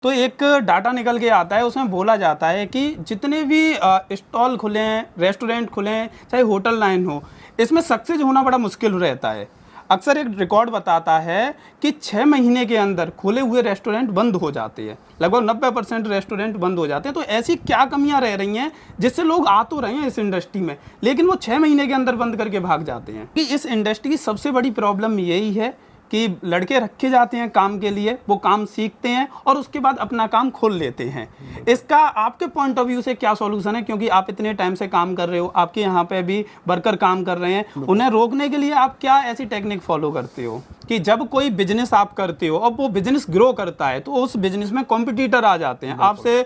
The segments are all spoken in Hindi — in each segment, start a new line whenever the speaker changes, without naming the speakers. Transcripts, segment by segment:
तो एक डाटा निकल के आता है, उसमें बोला जाता है कि जितने भी स्टॉल खुले हैं, रेस्टोरेंट खुले हैं, चाहे होटल लाइन हो, इसमें सक्सेस होना बड़ा मुश्किल रहता है। अक्सर एक रिकॉर्ड बताता है कि 6 महीने के अंदर खुले हुए रेस्टोरेंट बंद हो जाते हैं। लगभग 90% रेस्टोरेंट बंद हो जाते हैं। तो ऐसी क्या कमियां रह रही हैं जिससे लोग आ तो रहे हैं इस इंडस्ट्री में, लेकिन वो 6 महीने के अंदर बंद करके भाग जाते हैं। कि इस इंडस्ट्री की सबसे बड़ी प्रॉब्लम यही है कि लड़के रखे जाते हैं काम के लिए, वो काम सीखते हैं और उसके बाद अपना काम खोल लेते हैं। इसका आपके पॉइंट ऑफ व्यू से क्या सॉल्यूशन है? क्योंकि आप इतने टाइम से काम कर रहे हो, आपके यहाँ पे भी वर्कर काम कर रहे हैं, उन्हें रोकने के लिए आप क्या ऐसी टेक्निक फॉलो करते हो कि जब कोई बिजनेस आप करते हो और वो बिजनेस ग्रो करता है तो उस बिजनेस में कॉम्पिटिटर आ जाते हैं, आपसे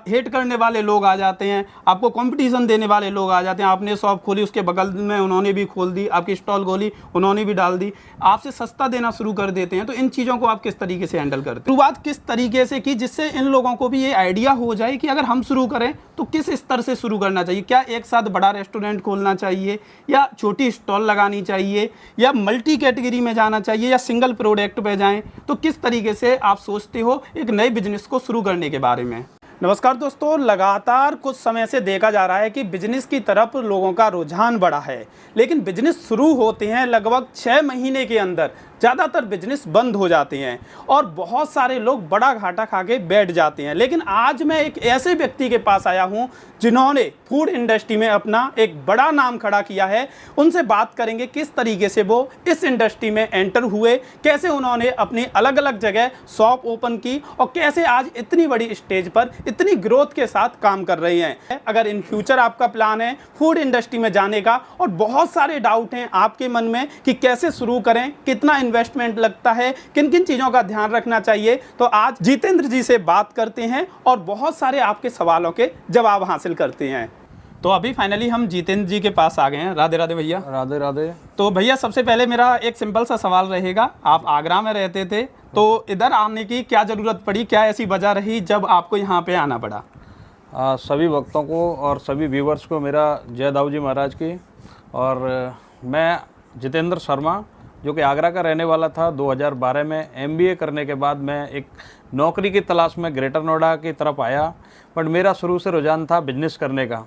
हेट करने वाले लोग आ जाते हैं, आपको कंपटीशन देने वाले लोग आ जाते हैं। आपने शॉप खोली, उसके बगल में उन्होंने भी खोल दी, आपकी स्टॉल खोली, उन्होंने भी डाल दी, आपसे सस्ता देना शुरू कर देते हैं। तो इन चीज़ों को आप किस तरीके से हैंडल करते हैं? शुरुआत किस तरीके से की जिससे इन लोगों को भी ये आइडिया हो जाए कि अगर हम शुरू करें तो किस स्तर से शुरू करना चाहिए? क्या एक साथ बड़ा रेस्टोरेंट खोलना चाहिए, या छोटी स्टॉल लगानी चाहिए, या मल्टी कैटेगरी में जाना चाहिए, या सिंगल प्रोडक्ट पे जाएं? तो किस तरीके से आप सोचते हो एक नए बिजनेस को शुरू करने के बारे में? नमस्कार दोस्तों, लगातार कुछ समय से देखा जा रहा है कि बिजनेस की तरफ लोगों का रुझान बढ़ा है, लेकिन बिजनेस शुरू होते हैं लगभग 6 महीने के अंदर ज़्यादातर बिजनेस बंद हो जाते हैं और बहुत सारे लोग बड़ा घाटा खा के बैठ जाते हैं। लेकिन आज मैं एक ऐसे व्यक्ति के पास आया हूं जिन्होंने फूड इंडस्ट्री में अपना एक बड़ा नाम खड़ा किया है। उनसे बात करेंगे किस तरीके से वो इस इंडस्ट्री में एंटर हुए, कैसे उन्होंने अपनी अलग अलग जगह शॉप ओपन की और कैसे आज इतनी बड़ी स्टेज पर इतनी ग्रोथ के साथ काम कर रहे हैं। अगर इन फ्यूचर आपका प्लान है फूड इंडस्ट्री में जाने का और बहुत सारे डाउट हैं आपके मन में कि कैसे शुरू करें, कितना इन्वेस्टमेंट लगता है, किन किन चीज़ों का ध्यान रखना चाहिए, तो आज जितेंद्र जी से बात करते हैं और बहुत सारे आपके सवालों के जवाब हासिल करते हैं। तो अभी फाइनली हम जितेंद्र जी के पास आ गए हैं। राधे राधे भैया।
राधे राधे।
तो भैया सबसे पहले मेरा एक सिंपल सा सवाल रहेगा, आप आगरा में रहते थे तो इधर आने की क्या ज़रूरत पड़ी, क्या ऐसी वजह रही जब आपको यहाँ पे आना पड़ा?
सभी भक्तों को और सभी व्यूवर्स को मेरा जय दाऊ जी महाराज की। और मैं जितेंद्र शर्मा जो कि आगरा का रहने वाला था, 2012 में MBA करने के बाद मैं एक नौकरी की तलाश में ग्रेटर नोएडा की तरफ आया। बट मेरा शुरू से रुझान था बिजनेस करने का।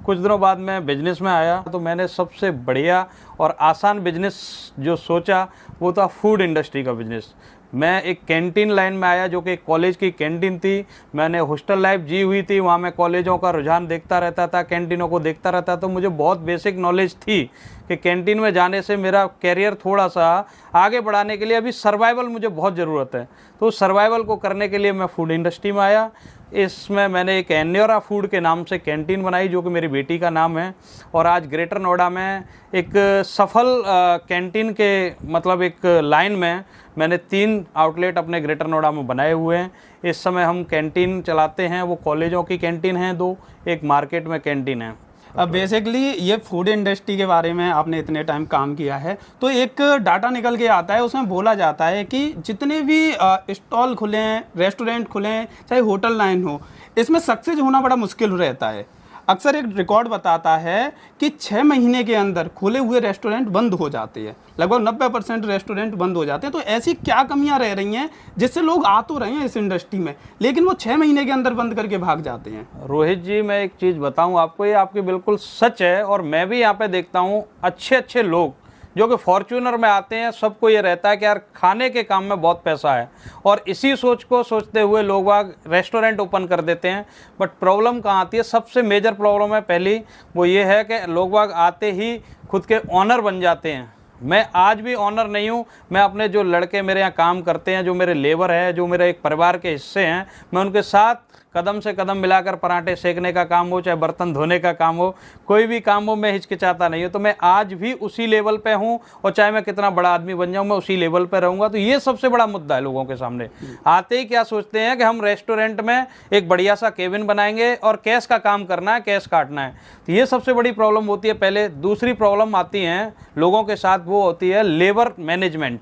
कुछ दिनों बाद मैं बिजनेस में आया तो मैंने सबसे बढ़िया और आसान बिजनेस जो सोचा वो था फूड इंडस्ट्री का बिजनेस। मैं एक कैंटीन लाइन में आया जो कि एक कॉलेज की कैंटीन थी। मैंने हॉस्टल लाइफ जी हुई थी, वहाँ मैं कॉलेजों का रुझान देखता रहता था, कैंटीनों को देखता रहता, तो मुझे बहुत बेसिक नॉलेज थी कि कैंटीन में जाने से मेरा कैरियर थोड़ा सा आगे बढ़ाने के लिए अभी सर्वाइवल मुझे बहुत ज़रूरत है। तो सर्वाइवल को करने के लिए मैं फूड इंडस्ट्री में आया। इसमें मैंने एक एन्योरा फूड के नाम से कैंटीन बनाई जो कि मेरी बेटी का नाम है। और आज ग्रेटर नोएडा में एक सफल कैंटीन के मतलब एक लाइन में मैंने 3 आउटलेट अपने ग्रेटर नोएडा में बनाए हुए हैं। इस समय हम कैंटीन चलाते हैं, वो कॉलेजों की कैंटीन हैं 2, एक मार्केट में कैंटीन है।
अब बेसिकली ये फूड इंडस्ट्री के बारे में आपने इतने टाइम काम किया है तो एक डाटा निकल के आता है, उसमें बोला जाता है कि जितने भी स्टॉल खुले हैं, रेस्टोरेंट खुले हैं, चाहे होटल लाइन हो, इसमें सक्सेस होना बड़ा मुश्किल रहता है। अक्सर एक रिकॉर्ड बताता है कि 6 महीने के अंदर खुले हुए रेस्टोरेंट बंद हो जाते हैं। लगभग 90% रेस्टोरेंट बंद हो जाते हैं। तो ऐसी क्या कमियां रह रही हैं जिससे लोग आ तो रहे हैं इस इंडस्ट्री में, लेकिन वो 6 महीने के अंदर बंद करके भाग जाते हैं?
रोहित जी, मैं एक चीज़ बताऊं आपको, ये आपकी बिल्कुल सच है। और मैं भी यहाँ पे देखता हूँ अच्छे अच्छे लोग जो कि फॉर्च्यूनर में आते हैं, सबको ये रहता है कि यार खाने के काम में बहुत पैसा है, और इसी सोच को सोचते हुए लोग बाग रेस्टोरेंट ओपन कर देते हैं। बट प्रॉब्लम कहाँ आती है? सबसे मेजर प्रॉब्लम है पहली, वो ये है कि लोग बाग आते ही खुद के ऑनर बन जाते हैं। मैं आज भी ऑनर नहीं हूँ। मैं अपने जो लड़के मेरे यहाँ काम करते हैं, जो मेरे लेबर है, जो मेरे एक परिवार के हिस्से हैं, मैं उनके साथ कदम से कदम मिलाकर पराठे सेकने का काम हो, चाहे बर्तन धोने का काम हो, कोई भी काम हो, मैं हिचकिचाता नहीं हूँ। तो मैं आज भी उसी लेवल पे हूँ, और चाहे मैं कितना बड़ा आदमी बन जाऊँ मैं उसी लेवल पे रहूँगा। तो ये सबसे बड़ा मुद्दा है लोगों के सामने। आते ही क्या सोचते हैं कि हम रेस्टोरेंट में एक बढ़िया सा केबिन बनाएंगे और कैश का काम करना है, कैश काटना है। तो ये सबसे बड़ी प्रॉब्लम होती है पहले। दूसरी प्रॉब्लम आती है लोगों के साथ, वो होती है लेबर मैनेजमेंट।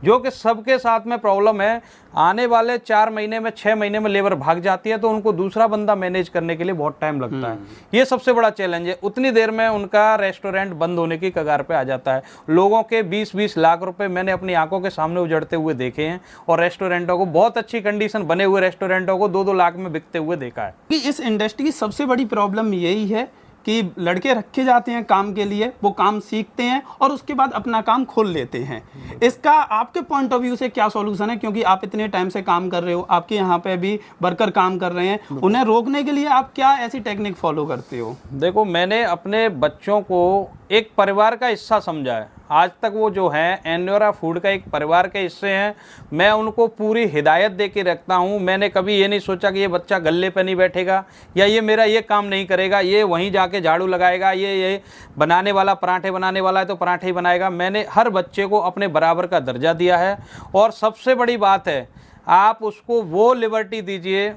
जो कि सबके साथ में प्रॉब्लम है। आने वाले 4 महीने में 6 महीने में लेबर भाग जाती है, तो उनको दूसरा बंदा मैनेज करने के लिए बहुत टाइम लगता है। ये सबसे बड़ा चैलेंज है। उतनी देर में उनका रेस्टोरेंट बंद होने की कगार पे आ जाता है। लोगों के 20-20 लाख रुपए मैंने अपनी आंखों के सामने उजड़ते हुए देखे हैं, और रेस्टोरेंटों को, बहुत अच्छी कंडीशन बने हुए रेस्टोरेंटों को 2-2 लाख में बिकते हुए देखा है।
कि इस इंडस्ट्री की सबसे बड़ी प्रॉब्लम यही है कि लड़के रखे जाते हैं काम के लिए, वो काम सीखते हैं और उसके बाद अपना काम खोल लेते हैं। इसका आपके पॉइंट ऑफ व्यू से क्या सॉल्यूशन है? क्योंकि आप इतने टाइम से काम कर रहे हो, आपके यहाँ पे भी वर्कर काम कर रहे हैं, उन्हें रोकने के लिए आप क्या ऐसी टेक्निक फॉलो करते हो?
देखो, मैंने अपने बच्चों को एक परिवार का हिस्सा समझा है। आज तक वो जो है एन्योरा फूड का एक परिवार के हिस्से हैं। मैं उनको पूरी हिदायत दे के रखता हूँ। मैंने कभी ये नहीं सोचा कि ये बच्चा गल्ले पे नहीं बैठेगा, या ये मेरा ये काम नहीं करेगा, ये वहीं जाके झाड़ू लगाएगा, ये बनाने वाला पराठे बनाने वाला है तो पराठे ही बनाएगा। मैंने हर बच्चे को अपने बराबर का दर्जा दिया है। और सबसे बड़ी बात है, आप उसको वो लिबर्टी दीजिए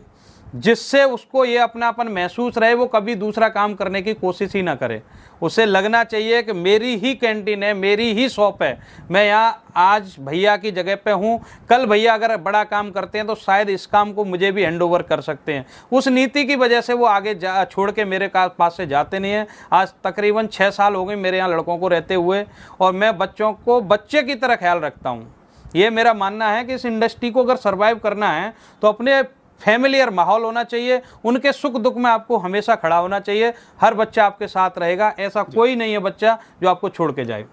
जिससे उसको ये अपनापन महसूस रहे, वो कभी दूसरा काम करने की कोशिश ही ना करे। उसे लगना चाहिए कि मेरी ही कैंटीन है, मेरी ही शॉप है, मैं यहाँ आज भैया की जगह पे हूँ, कल भैया अगर बड़ा काम करते हैं तो शायद इस काम को मुझे भी हैंड ओवर कर सकते हैं। उस नीति की वजह से वो आगे छोड़ के मेरे पास से जाते नहीं हैं। आज तकरीबन 6 साल हो गए मेरे यहाँ लड़कों को रहते हुए, और मैं बच्चों को बच्चे की तरह ख्याल रखता हूँ। ये मेरा मानना है कि इस इंडस्ट्री को अगर सर्वाइव करना है तो अपने फैमिलियर माहौल होना चाहिए, उनके सुख दुख में आपको हमेशा खड़ा होना चाहिए। हर बच्चा आपके साथ रहेगा, ऐसा कोई नहीं है बच्चा जो आपको छोड़ के जाए।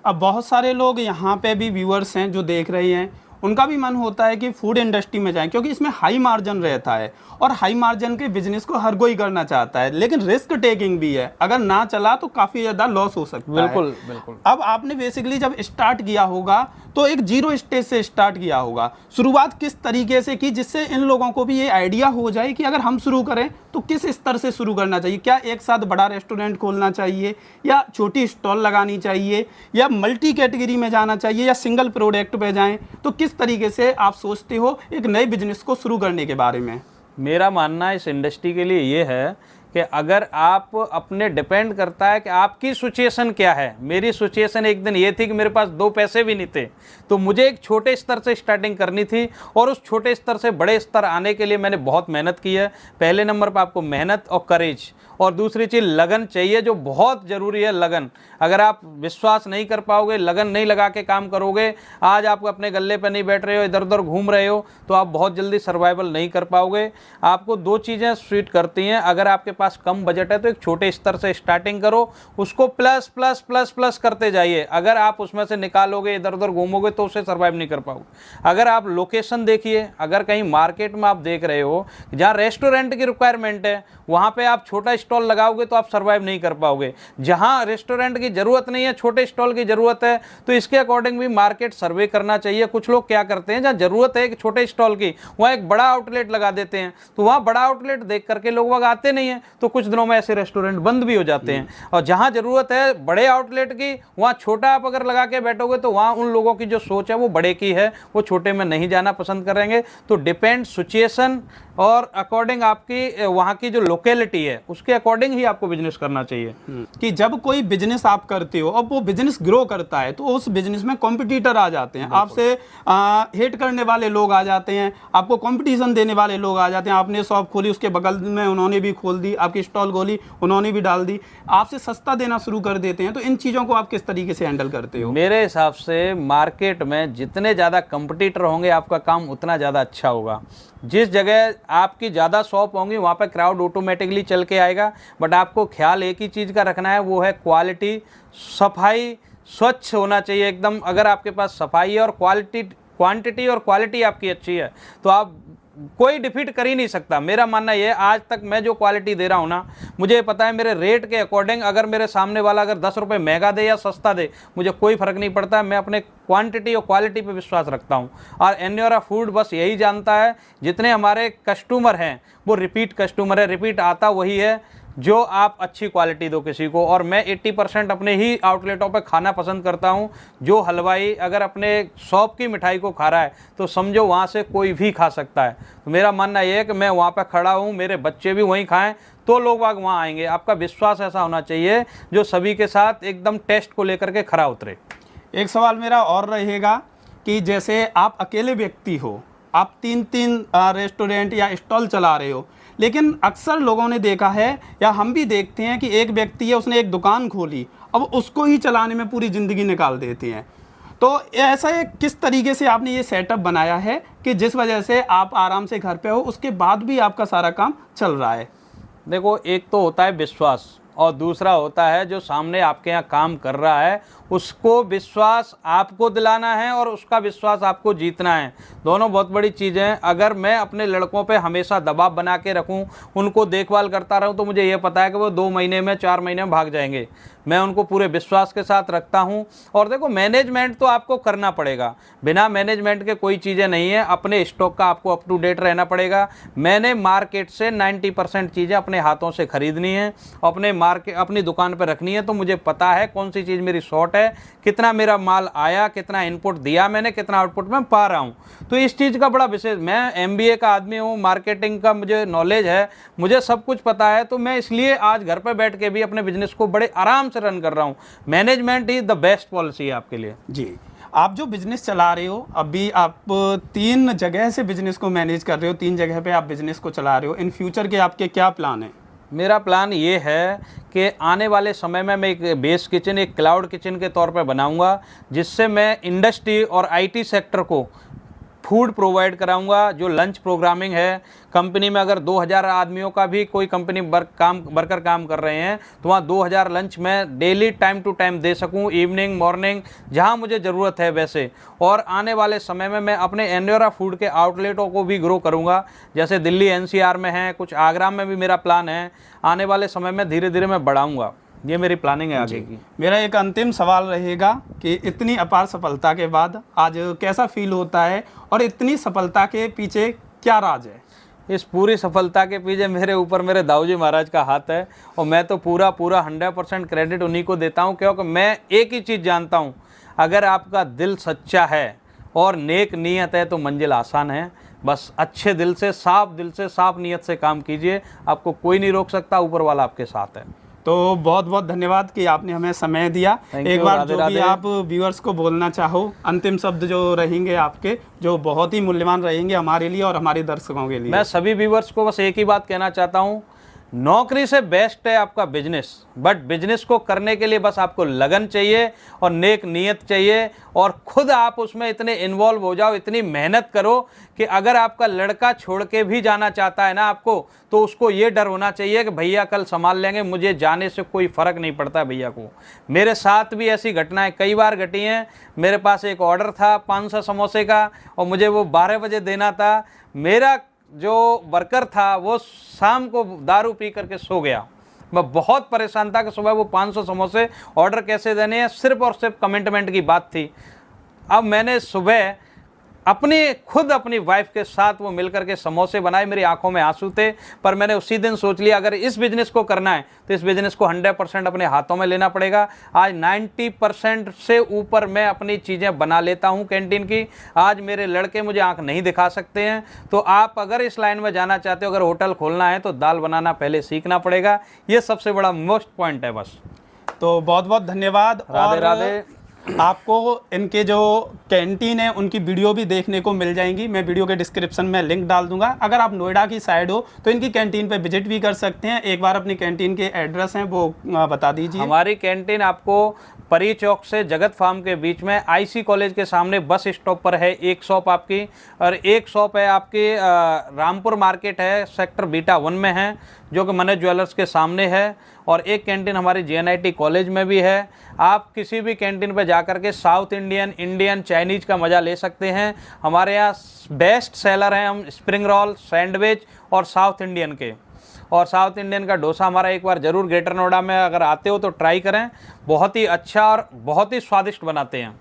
अब बहुत सारे लोग यहाँ पे भी व्यूअर्स हैं जो देख रहे हैं, उनका भी मन होता है कि फूड इंडस्ट्री में जाएं, क्योंकि इसमें हाई मार्जिन रहता है और हाई मार्जिन के बिजनेस को हर कोई करना चाहता है, लेकिन रिस्क टेकिंग भी है। अगर ना चला तो काफ़ी ज़्यादा लॉस हो सकता है।
बिल्कुल बिल्कुल।
अब आपने बेसिकली जब स्टार्ट किया होगा तो एक 0 स्टेज से स्टार्ट किया होगा। शुरुआत किस तरीके से की जिससे इन लोगों को भी ये आइडिया हो जाए कि अगर हम शुरू करें तो किस स्तर से शुरू करना चाहिए? क्या एक साथ बड़ा रेस्टोरेंट खोलना चाहिए, या छोटी स्टॉल लगानी चाहिए, या मल्टी कैटेगरी में जाना चाहिए, या सिंगल प्रोडक्ट पे जाएं? तो किस तरीके से आप सोचते हो एक नए बिजनेस को शुरू करने के बारे में?
मेरा मानना इस इंडस्ट्री के लिए ये है कि अगर आप अपने, डिपेंड करता है कि आपकी सिचुएशन क्या है। मेरी सिचुएशन एक दिन ये थी कि मेरे पास 2 पैसे भी नहीं थे, तो मुझे एक छोटे स्तर से स्टार्टिंग करनी थी, और उस छोटे स्तर से बड़े स्तर आने के लिए मैंने बहुत मेहनत की है। पहले नंबर पर आपको मेहनत और करेज, और दूसरी चीज़ लगन चाहिए, जो बहुत ज़रूरी है। लगन, अगर आप विश्वास नहीं कर पाओगे, लगन नहीं लगा के काम करोगे, आज आप अपने गल्ले पर नहीं बैठ रहे हो, इधर उधर घूम रहे हो, तो आप बहुत जल्दी सर्वाइवल नहीं कर पाओगे। आपको 2 चीज़ें स्वीट करती हैं। अगर आपके पास कम बजट है तो एक छोटे स्तर से स्टार्टिंग करो, उसको प्लस प्लस प्लस प्लस करते जाइए। अगर आप उसमें से निकालोगे, इधर उधर घूमोगे, तो उसे सर्वाइव नहीं कर पाओगे। अगर आप लोकेशन देखिए, अगर कहीं मार्केट में आप देख रहे हो जहाँ रेस्टोरेंट की रिक्वायरमेंट है, वहाँ पे आप छोटा स्टॉल लगाओगे तो आप सर्वाइव नहीं कर पाओगे। जहाँ रेस्टोरेंट की ज़रूरत नहीं है, छोटे स्टॉल की ज़रूरत है, तो इसके अकॉर्डिंग भी मार्केट सर्वे करना चाहिए। कुछ लोग क्या करते हैं, जहाँ ज़रूरत है एक छोटे स्टॉल की, वहाँ एक बड़ा आउटलेट लगा देते हैं, तो वहाँ बड़ा आउटलेट देख करके लोग वहाँ आते नहीं हैं, तो कुछ दिनों में ऐसे रेस्टोरेंट बंद भी हो जाते हैं। और जहाँ ज़रूरत है बड़े आउटलेट की, वहाँ छोटा आप अगर लगा के बैठोगे तो वहाँ उन लोगों की जो सोच है वो बड़े की है, वो छोटे में नहीं जाना पसंद करेंगे। तो डिपेंड सिचुएशन और अकॉर्डिंग आपकी वहाँ की जो लोकेलिटी है उसके अकॉर्डिंग ही आपको बिजनेस करना चाहिए।
कि जब कोई बिजनेस आप करते हो, अब वो बिजनेस ग्रो करता है, तो उस बिजनेस में कॉम्पिटिटर आ जाते हैं, आपसे हेट करने वाले लोग आ जाते हैं, आपको कंपटीशन देने वाले लोग आ जाते हैं। आपने शॉप खोली, उसके बगल में उन्होंने भी खोल दी, आपकी स्टॉल खोली, उन्होंने भी डाल दी, आपसे सस्ता देना शुरू कर देते हैं। तो इन चीज़ों को आप किस तरीके से हैंडल करते हो?
मेरे हिसाब से मार्केट में जितने ज़्यादा कंपटीटर होंगे, आपका काम उतना ज़्यादा अच्छा होगा। जिस जगह आपकी ज़्यादा शॉप होंगी वहाँ पर क्राउड ऑटोमेटिकली चल के आएगा। बट आपको ख्याल एक ही चीज़ का रखना है, वो है क्वालिटी, सफाई, स्वच्छ होना चाहिए एकदम। अगर आपके पास सफाई है और क्वांटिटी और क्वालिटी आपकी अच्छी है तो आप कोई डिफीट कर ही नहीं सकता। मेरा मानना ये है, आज तक मैं जो क्वालिटी दे रहा हूँ ना, मुझे पता है मेरे रेट के अकॉर्डिंग, अगर मेरे सामने वाला अगर 10 रुपये महंगा दे या सस्ता दे, मुझे कोई फ़र्क नहीं पड़ता। मैं अपने क्वांटिटी और क्वालिटी पे विश्वास रखता हूँ। और एन्योरा फूड बस यही जानता है, जितने हमारे कस्टमर हैं वो रिपीट कस्टमर है, रिपीट आता वही है जो आप अच्छी क्वालिटी दो किसी को। और मैं 80% अपने ही आउटलेटों पे खाना पसंद करता हूँ। जो हलवाई अगर अपने शॉप की मिठाई को खा रहा है तो समझो वहाँ से कोई भी खा सकता है। तो मेरा मानना ये है कि मैं वहाँ पे खड़ा हूँ, मेरे बच्चे भी वहीं खाएं तो लोग वाग वहाँ आएंगे। आपका विश्वास ऐसा होना चाहिए जो सभी के साथ एकदम टेस्ट को लेकर के खरा उतरे।
एक सवाल मेरा और रहेगा कि जैसे आप अकेले व्यक्ति हो, आप 3-3 रेस्टोरेंट या स्टॉल चला रहे हो, लेकिन अक्सर लोगों ने देखा है या हम भी देखते हैं कि एक व्यक्ति है, उसने एक दुकान खोली, अब उसको ही चलाने में पूरी ज़िंदगी निकाल देते हैं। तो ऐसा है, किस तरीके से आपने ये सेटअप बनाया है कि जिस वजह से आप आराम से घर पे हो, उसके बाद भी आपका सारा काम चल रहा है?
देखो, एक तो होता है विश्वास और दूसरा होता है जो सामने आपके यहाँ काम कर रहा है उसको विश्वास आपको दिलाना है और उसका विश्वास आपको जीतना है। दोनों बहुत बड़ी चीज़ें हैं। अगर मैं अपने लड़कों पे हमेशा दबाव बना के रखूं, उनको देखभाल करता रहूं, तो मुझे ये पता है कि वो 2 महीने में 4 महीने में भाग जाएंगे। मैं उनको पूरे विश्वास के साथ रखता हूं। और देखो, मैनेजमेंट तो आपको करना पड़ेगा, बिना मैनेजमेंट के कोई चीज़ें नहीं है। अपने स्टॉक का आपको अप टू डेट रहना पड़ेगा। मैंने मार्केट से 90% चीज़ें अपने हाथों से खरीदनी है, अपनी दुकान पर रखनी है। तो मुझे पता है कौन सी चीज़ मेरी शॉर्ट है, कितना मेरा माल आया, कितना इनपुट दिया मैंने, कितना आउटपुट मैं पा रहा हूँ। तो इस चीज़ का बड़ा विशेष, मैं MBA का आदमी हूँ, मार्केटिंग का मुझे नॉलेज है, मुझे सब कुछ पता है। तो मैं इसलिए आज घर पर बैठ के भी अपने बिजनेस को बड़े आराम से रन कर रहा हूँ। Management is the best policy है आपके लिए।
जी, आप जो बिजनेस चला रहे हो, अभी आप 3 जगह से बिजनेस को मैनेज कर रहे हो, 3 जगह पे आप बिजनेस को चला रहे हो। इन फ्यूचर के आपके क्या प्लान हैं?
मेरा प्लान ये है कि आने वाले समय में मैं एक बेस किचन, एक क्लाउड किचन के तौर पे बनाऊंगा, जिससे मैं इंडस्ट्री और IT सेक्टर को फूड प्रोवाइड कराऊंगा। जो लंच प्रोग्रामिंग है, कंपनी में अगर 2000 आदमियों का भी कोई कंपनी वर्कर काम कर रहे हैं, तो वहाँ 2000 लंच मैं डेली टाइम टू टाइम दे सकूं, इवनिंग, मॉर्निंग, जहाँ मुझे ज़रूरत है वैसे। और आने वाले समय में मैं अपने एन्योरा फूड के आउटलेटों को भी ग्रो करूँगा, जैसे दिल्ली NCR में है, कुछ आगरा में भी मेरा प्लान है। आने वाले समय में धीरे धीरे मैं बढ़ाऊँगा। ये मेरी प्लानिंग है आगे की।
मेरा एक अंतिम सवाल रहेगा कि इतनी अपार सफलता के बाद आज कैसा फील होता है और इतनी सफलता के पीछे क्या राज है?
इस पूरी सफलता के पीछे मेरे ऊपर मेरे दाऊजी महाराज का हाथ है और मैं तो पूरा 100% क्रेडिट उन्हीं को देता हूं, क्योंकि मैं एक ही चीज़ जानता हूं, अगर आपका दिल सच्चा है और नेक नीयत है तो मंजिल आसान है। बस अच्छे दिल से, साफ नीयत से काम कीजिए, आपको कोई नहीं रोक सकता, ऊपर वाला आपके साथ है।
तो बहुत बहुत धन्यवाद कि आपने हमें समय दिया। एक बार जो भी आप व्यूअर्स को बोलना चाहो, अंतिम शब्द जो रहेंगे आपके, जो बहुत ही मूल्यवान रहेंगे हमारे लिए और हमारे दर्शकों के लिए।
मैं सभी व्यूअर्स को बस एक ही बात कहना चाहता हूँ, नौकरी से बेस्ट है आपका बिजनेस, बट बिजनेस को करने के लिए बस आपको लगन चाहिए और नेक नीयत चाहिए, और खुद आप उसमें इतने इन्वॉल्व हो जाओ, इतनी मेहनत करो कि अगर आपका लड़का छोड़ के भी जाना चाहता है ना आपको, तो उसको ये डर होना चाहिए कि भैया कल संभाल लेंगे, मुझे जाने से कोई फ़र्क नहीं पड़ता भैया को। मेरे साथ भी ऐसी घटनाएं कई बार घटी हैं। मेरे पास एक ऑर्डर था 500 समोसे का और मुझे वो 12 बजे देना था। मेरा जो वर्कर था वो शाम को दारू पी करके सो गया। मैं बहुत परेशान था कि सुबह वो 500 समोसे ऑर्डर कैसे देने हैं, सिर्फ और सिर्फ कमिटमेंट की बात थी। अब मैंने सुबह खुद अपनी वाइफ के साथ वो मिलकर के समोसे बनाए, मेरी आंखों में आंसू थे, पर मैंने उसी दिन सोच लिया अगर इस बिज़नेस को करना है तो इस बिज़नेस को 100% अपने हाथों में लेना पड़ेगा। आज 90% से ऊपर मैं अपनी चीज़ें बना लेता हूं कैंटीन की। आज मेरे लड़के मुझे आंख नहीं दिखा सकते हैं। तो आप अगर इस लाइन में जाना चाहते हो, अगर होटल खोलना है तो दाल बनाना पहले सीखना पड़ेगा। ये सबसे बड़ा मोस्ट पॉइंट है बस।
तो बहुत बहुत धन्यवाद।
राधे राधे।
आपको इनके जो कैंटीन है उनकी वीडियो भी देखने को मिल जाएंगी। मैं वीडियो के डिस्क्रिप्शन में लिंक डाल दूंगा। अगर आप नोएडा की साइड हो तो इनकी कैंटीन पे विजिट भी कर सकते हैं। एक बार अपनी कैंटीन के एड्रेस हैं वो बता दीजिए।
हमारी कैंटीन आपको परी चौक से जगत फार्म के बीच में IC कॉलेज के सामने बस स्टॉप पर है एक शॉप आपकी, और एक शॉप है आपकी रामपुर मार्केट है, सेक्टर बीटा 1 में है, जो कि मनोज ज्वेलर्स के सामने है। और एक कैंटीन हमारी JNIT कॉलेज में भी है। आप किसी भी कैंटीन पर जाकर के साउथ इंडियन, इंडियन, चाइनीज़ का मज़ा ले सकते हैं। हमारे यहाँ बेस्ट सेलर हैं हम स्प्रिंग रोल, सैंडविच और साउथ इंडियन के। और साउथ इंडियन का डोसा हमारा एक बार ज़रूर ग्रेटर नोएडा में अगर आते हो तो ट्राई करें, बहुत ही अच्छा और बहुत ही स्वादिष्ट बनाते हैं।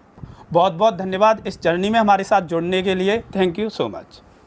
बहुत बहुत धन्यवाद इस जर्नी में हमारे साथ जुड़ने के लिए। Thank you so much.